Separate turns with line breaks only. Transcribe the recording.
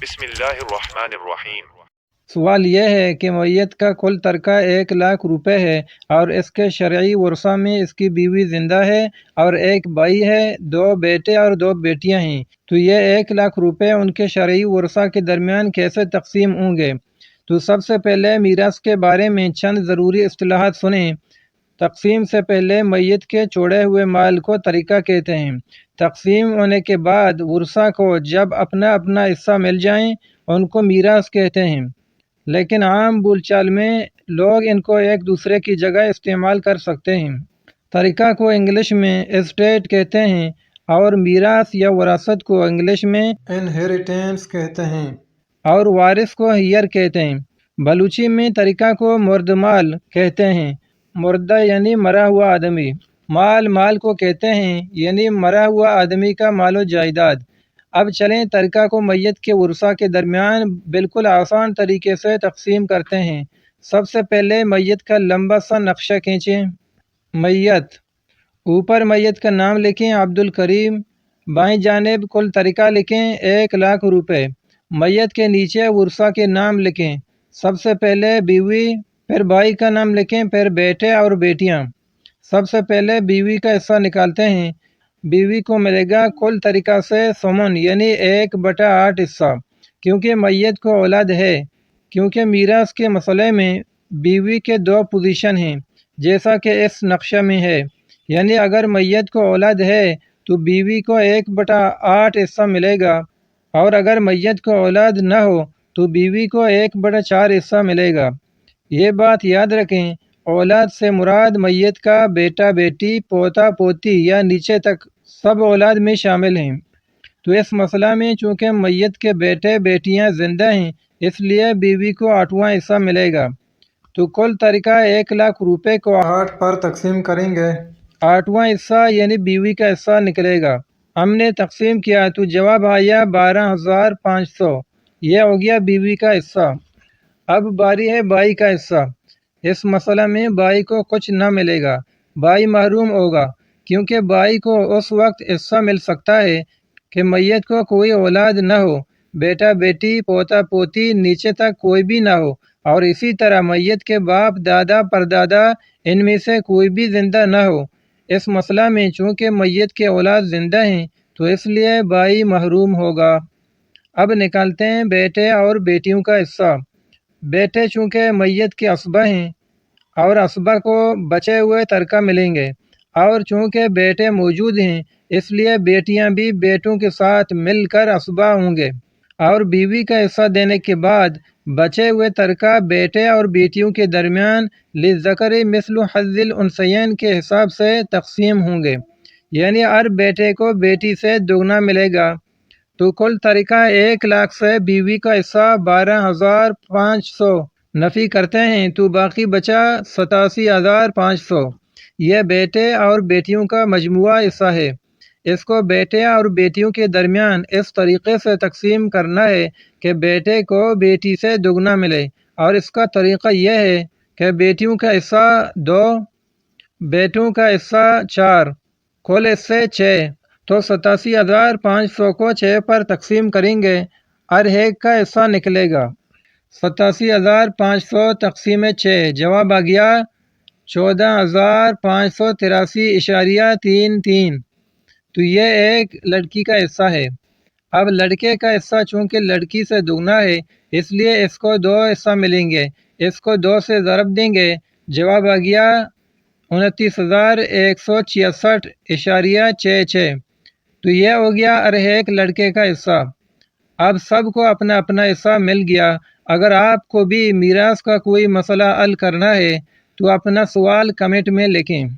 بسم اللہ الرحمن الرحیم۔
سوال یہ ہے کہ میت کا کل ترکہ 1,00,000 روپے ہے اور اس کے شرعی ورثہ میں اس کی بیوی زندہ ہے اور ایک بھائی ہے، 2 بیٹے اور 2 بیٹیاں ہیں، تو یہ 1,00,000 روپے ان کے شرعی ورثہ کے درمیان کیسے تقسیم ہوں گے؟ تو سب سے پہلے میراث کے بارے میں چند ضروری اصطلاحات سنیں۔ تقسیم سے پہلے میت کے چھوڑے ہوئے مال کو ترکہ کہتے ہیں۔ تقسیم ہونے کے بعد ورثہ کو جب اپنا اپنا حصہ مل جائیں ان کو میراث کہتے ہیں، لیکن عام بول چال میں لوگ ان کو ایک دوسرے کی جگہ استعمال کر سکتے ہیں۔ ترکہ کو انگلش میں اسٹیٹ کہتے ہیں اور میراث یا وراثت کو انگلش میں انہیریٹنس کہتے ہیں اور وارث کو ہیر کہتے ہیں۔ بلوچی میں ترکہ کو مردمال کہتے ہیں، مردہ یعنی مرا ہوا آدمی، مال کو کہتے ہیں یعنی مرا ہوا آدمی کا مال و جائیداد۔ اب چلیں ترکہ کو میت کے ورثہ کے درمیان بالکل آسان طریقے سے تقسیم کرتے ہیں۔ سب سے پہلے میت کا لمبا سا نقشہ کھینچیں۔ میت، اوپر میت کا نام لکھیں عبدالکریم، بائیں جانب کل ترکہ لکھیں 1,00,000 روپے۔ میت کے نیچے ورثہ کے نام لکھیں، سب سے پہلے بیوی، پھر بھائی کا نام لکھیں، پھر بیٹے اور بیٹیاں۔ سب سے پہلے بیوی کا حصہ نکالتے ہیں۔ بیوی کو ملے گا کل ترکہ سے ثمن یعنی 1/8 حصہ، کیونکہ میت کو اولاد ہے۔ کیونکہ میراث کے مسئلے میں بیوی کے 2 پوزیشن ہیں جیسا کہ اس نقشہ میں ہے، یعنی اگر میت کو اولاد ہے تو بیوی کو 1/8 حصہ ملے گا، اور اگر میت کو اولاد نہ ہو تو بیوی کو 1/4 حصہ ملے گا۔ یہ بات یاد رکھیں، اولاد سے مراد میت کا بیٹا بیٹی، پوتا پوتی یا نیچے تک سب اولاد میں شامل ہیں۔ تو اس مسئلہ میں چونکہ میت کے بیٹے بیٹیاں زندہ ہیں اس لیے بیوی کو 8واں حصہ ملے گا۔ تو کل ترکہ 1,00,000 روپے کو 8 پر تقسیم کریں گے، 8واں حصہ یعنی بیوی کا حصہ نکلے گا۔ ہم نے تقسیم کیا تو جواب آیا 12,500، یہ ہو گیا بیوی کا حصہ۔ اب باری ہے بھائی کا حصہ۔ اس مسئلہ میں بھائی کو کچھ نہ ملے گا، بھائی محروم ہوگا، کیونکہ بھائی کو اس وقت حصہ مل سکتا ہے کہ میت کو کوئی اولاد نہ ہو، بیٹا بیٹی، پوتا پوتی، نیچے تک کوئی بھی نہ ہو، اور اسی طرح میت کے باپ دادا پردادا ان میں سے کوئی بھی زندہ نہ ہو۔ اس مسئلہ میں چونکہ میت کے اولاد زندہ ہیں تو اس لیے بھائی محروم ہوگا۔ اب نکالتے ہیں بیٹے اور بیٹیوں کا حصہ۔ بیٹے چونکہ میت کے اسبہ ہیں اور اسبہ کو بچے ہوئے ترکہ ملیں گے، اور چونکہ بیٹے موجود ہیں اس لیے بیٹیاں بھی بیٹوں کے ساتھ مل کر اسبہ ہوں گے، اور بیوی کا حصہ دینے کے بعد بچے ہوئے ترکہ بیٹے اور بیٹیوں کے درمیان للذکر مثل حظ الانثیین کے حساب سے تقسیم ہوں گے، یعنی ہر بیٹے کو بیٹی سے دگنا ملے گا۔ تو کل ترکہ 1,00,000 سے بیوی کا حصہ 12,500 نفی کرتے ہیں تو باقی بچا 87,500، یہ بیٹے اور بیٹیوں کا مجموعہ حصہ ہے۔ اس کو بیٹے اور بیٹیوں کے درمیان اس طریقے سے تقسیم کرنا ہے کہ بیٹے کو بیٹی سے دگنا ملے، اور اس کا طریقہ یہ ہے کہ بیٹیوں کا حصہ 2، بیٹوں کا حصہ 4، کل حصے 6، تو 87,500 کو 6 پر تقسیم کریں گے، ہر ایک کا حصہ نکلے گا۔ 87,500 تقسیم 6، جواب آ گیا 14,583.33۔ تو یہ ایک لڑکی کا حصہ ہے۔ اب لڑکے کا حصہ چونکہ لڑکی سے دگنا ہے اس لیے اس کو 2 حصہ ملیں گے، اس کو 2 سے ضرب دیں گے، جواب آ گیا 29,166.66۔ تو یہ ہو گیا ہر ایک لڑکے کا حصہ۔ اب سب کو اپنا اپنا حصہ مل گیا۔ اگر آپ کو بھی میراث کا کوئی مسئلہ حل کرنا ہے تو اپنا سوال کمنٹ میں لکھیں۔